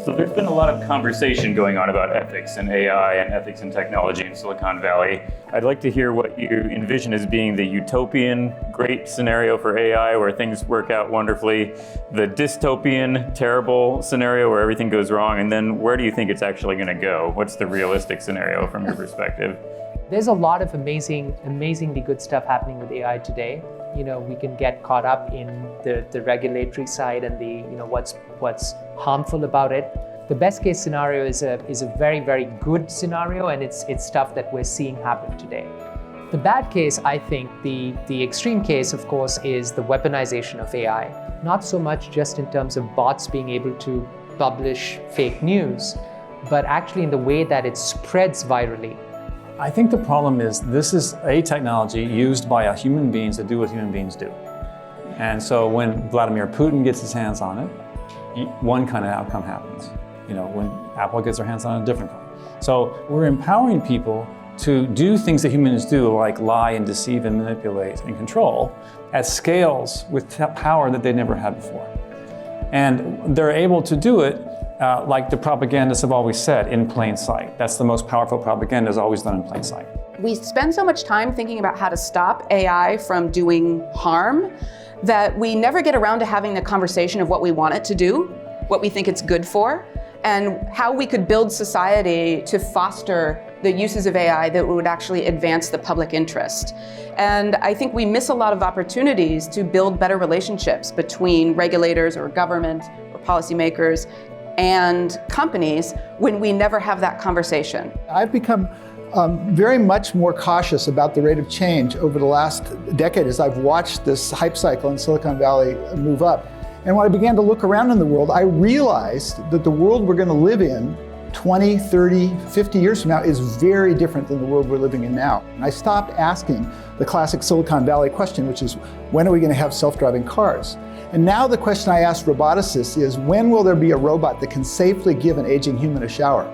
So there's been a lot of conversation going on about ethics and AI and ethics and technology in Silicon Valley. I'd like to hear what you envision as being the utopian great scenario for AI where things work out wonderfully, the dystopian terrible scenario where everything goes wrong, and then where do you think it's actually going to go? What's the realistic scenario from your perspective? There's a lot of amazingly good stuff happening with AI today. You know, we can get caught up in the regulatory side and the what's harmful about it. The best case scenario is a very, very good scenario, and it's stuff that we're seeing happen today. The bad case, I think, the extreme case, of course, is the weaponization of AI. Not so much just in terms of bots being able to publish fake news, but actually in the way that it spreads virally. I think the problem is this is a technology used by human beings to do what human beings do. And so when Vladimir Putin gets his hands on it, one kind of outcome happens. You know, when Apple gets their hands on a different kind. So we're empowering people to do things that humans do, like lie and deceive and manipulate and control, at scales with power that they never had before. And they're able to do it like the propagandists have always said, in plain sight. That's the most powerful propaganda, is always done in plain sight. We spend so much time thinking about how to stop AI from doing harm that we never get around to having the conversation of what we want it to do, what we think it's good for, and how we could build society to foster the uses of AI that would actually advance the public interest. And I think we miss a lot of opportunities to build better relationships between regulators or government or policymakers and companies when we never have that conversation. I've become very much more cautious about the rate of change over the last decade as I've watched this hype cycle in Silicon Valley move up. And when I began to look around in the world, I realized that the world we're going to live in 20, 30, 50 years from now is very different than the world we're living in now. And I stopped asking the classic Silicon Valley question, which is, when are we going to have self-driving cars? And now the question I ask roboticists is, when will there be a robot that can safely give an aging human a shower?